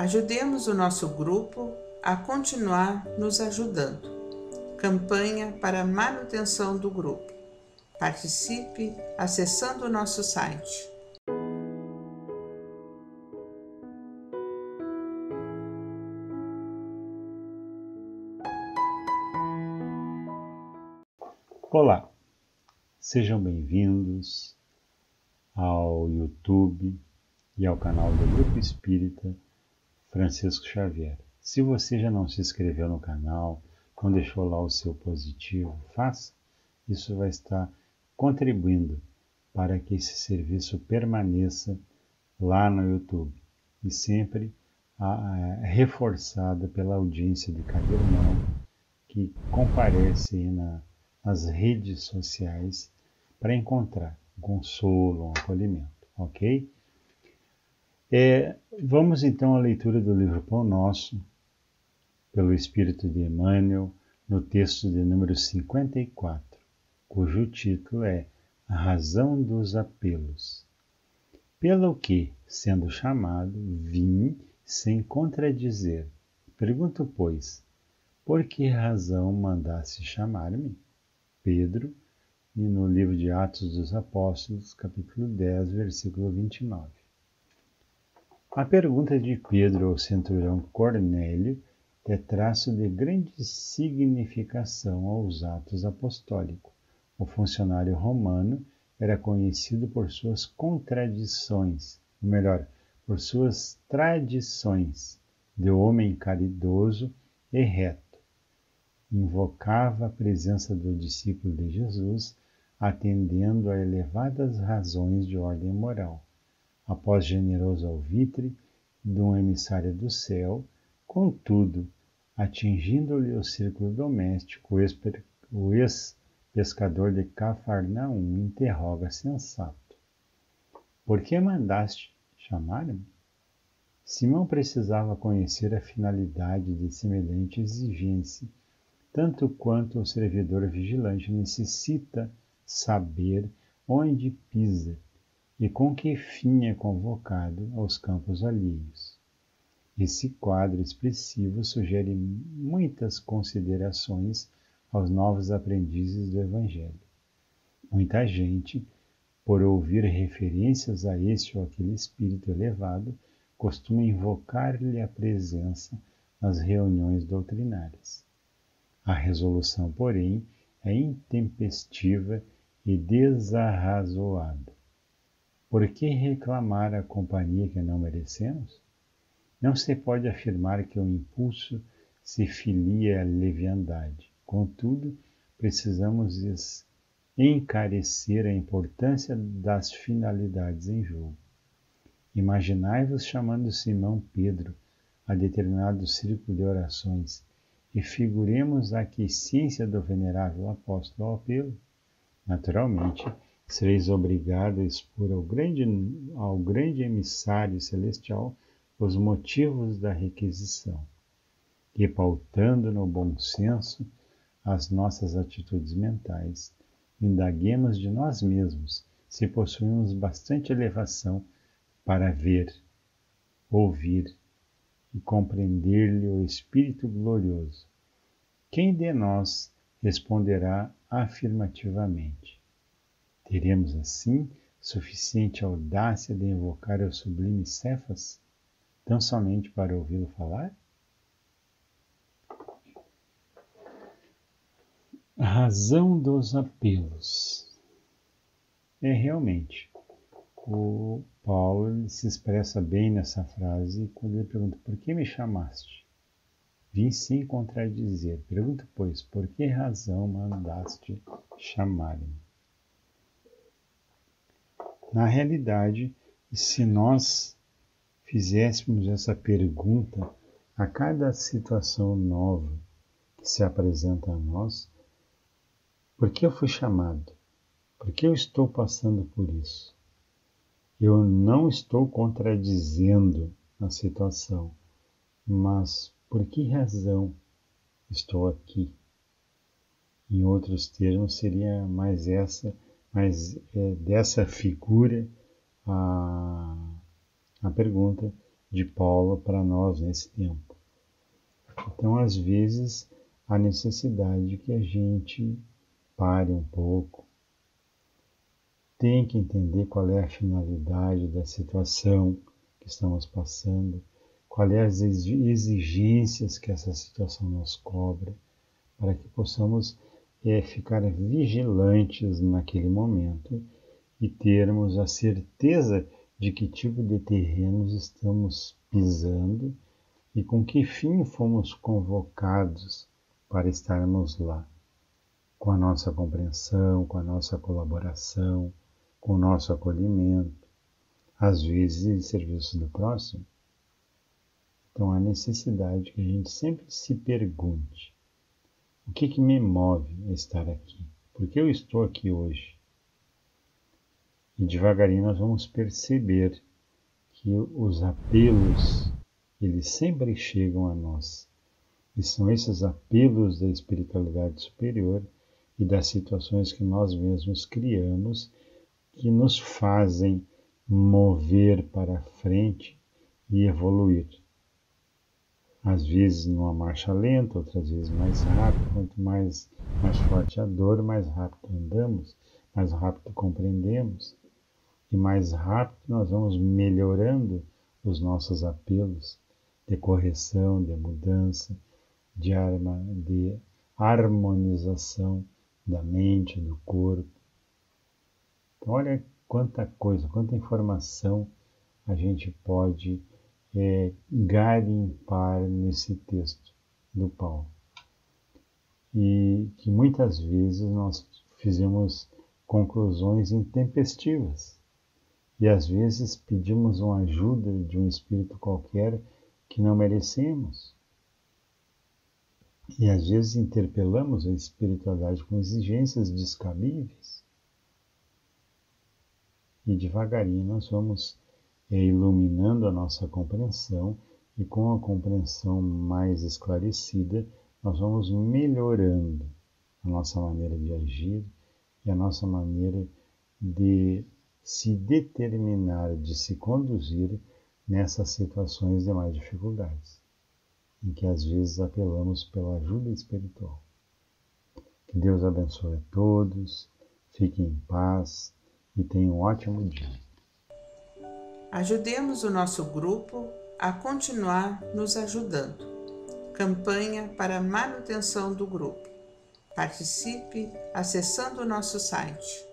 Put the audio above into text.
Ajudemos o nosso grupo a continuar nos ajudando. Campanha para a manutenção do grupo. Participe acessando o nosso site. Olá, sejam bem-vindos ao YouTube e ao canal do Grupo Espírita Francisco Xavier. Se você já não se inscreveu no canal, não deixou lá o seu positivo, faça. Isso vai estar contribuindo para que esse serviço permaneça lá no YouTube e sempre reforçado pela audiência de cada irmão que comparece aí nas redes sociais para encontrar um consolo, um acolhimento, ok? Vamos então à leitura do livro Pão Nosso, pelo Espírito de Emmanuel, no texto de número 54, cujo título é A Razão dos Apelos. Pelo que, sendo chamado, vim sem contradizer. Pergunto, pois, por que razão mandaste chamar-me? Pedro, e no livro de Atos dos Apóstolos, capítulo 10, versículo 29. A pergunta de Pedro ao centurião Cornélio é traço de grande significação aos atos apostólicos. O funcionário romano era conhecido por suas contradições, ou melhor, por suas tradições, de homem caridoso e reto. Invocava a presença do discípulo de Jesus, atendendo a elevadas razões de ordem moral. Após generoso alvitre de um emissário do céu, contudo, atingindo-lhe o círculo doméstico, o ex-pescador de Cafarnaum interroga sensato: por que mandaste chamar-me? Simão precisava conhecer a finalidade de semelhante exigência, tanto quanto o servidor vigilante necessita saber onde pisa e com que fim é convocado aos campos alheios. Esse quadro expressivo sugere muitas considerações aos novos aprendizes do Evangelho. Muita gente, por ouvir referências a este ou aquele espírito elevado, costuma invocar-lhe a presença nas reuniões doutrinárias. A resolução, porém, é intempestiva e desarrazoada. Por que reclamar a companhia que não merecemos? Não se pode afirmar que o impulso se filia à leviandade. Contudo, precisamos encarecer a importância das finalidades em jogo. Imaginai-vos chamando Simão Pedro a determinado círculo de orações e figuremos a aquiescência do venerável apóstolo ao apelo. Naturalmente, sereis obrigado a expor ao grande emissário celestial os motivos da requisição, e pautando no bom senso as nossas atitudes mentais, indaguemos de nós mesmos se possuímos bastante elevação para ver, ouvir e compreender-lhe o Espírito glorioso. Quem de nós responderá afirmativamente? Teremos, assim, suficiente audácia de invocar o sublime Cefas, tão somente para ouvi-lo falar? A razão dos apelos. Realmente, o Paulo se expressa bem nessa frase quando ele pergunta: por que me chamaste? Vim sem contradizer. Pergunto, pois, por que razão mandaste chamar-me? Na realidade, se nós fizéssemos essa pergunta a cada situação nova que se apresenta a nós: por que eu fui chamado? Por que eu estou passando por isso? Eu não estou contradizendo a situação, mas por que razão estou aqui? Em outros termos, seria mais dessa figura a pergunta: de Paula para nós nesse tempo. Então, às vezes, há necessidade que a gente pare um pouco, tem que entender qual é a finalidade da situação que estamos passando, quais são as exigências que essa situação nos cobra, para que possamos ficar vigilantes naquele momento e termos a certeza de que tipo de terrenos estamos pisando e com que fim fomos convocados para estarmos lá, com a nossa compreensão, com a nossa colaboração, com o nosso acolhimento, às vezes em serviço do próximo. Então há necessidade que a gente sempre se pergunte: o que me move a estar aqui? Por que eu estou aqui hoje? E devagarinho nós vamos perceber que os apelos, eles sempre chegam a nós. E são esses apelos da espiritualidade superior e das situações que nós mesmos criamos que nos fazem mover para frente e evoluir. Às vezes numa marcha lenta, outras vezes mais rápido. Quanto mais forte a dor, mais rápido andamos, mais rápido compreendemos e mais rápido nós vamos melhorando os nossos apelos de correção, de mudança, de harmonização da mente, do corpo. Então, olha quanta coisa, quanta informação a gente pode garimpar nesse texto do Paulo. E que muitas vezes nós fizemos conclusões intempestivas. E às vezes pedimos uma ajuda de um espírito qualquer que não merecemos. E às vezes interpelamos a espiritualidade com exigências descabíveis. E devagarinho nós vamos iluminando a nossa compreensão, e com a compreensão mais esclarecida, nós vamos melhorando a nossa maneira de agir e a nossa maneira de se determinar, de se conduzir nessas situações de mais dificuldades, em que às vezes apelamos pela ajuda espiritual. Que Deus abençoe a todos, fiquem em paz e tenham um ótimo dia. Ajudemos o nosso grupo a continuar nos ajudando. Campanha para a manutenção do grupo. Participe acessando o nosso site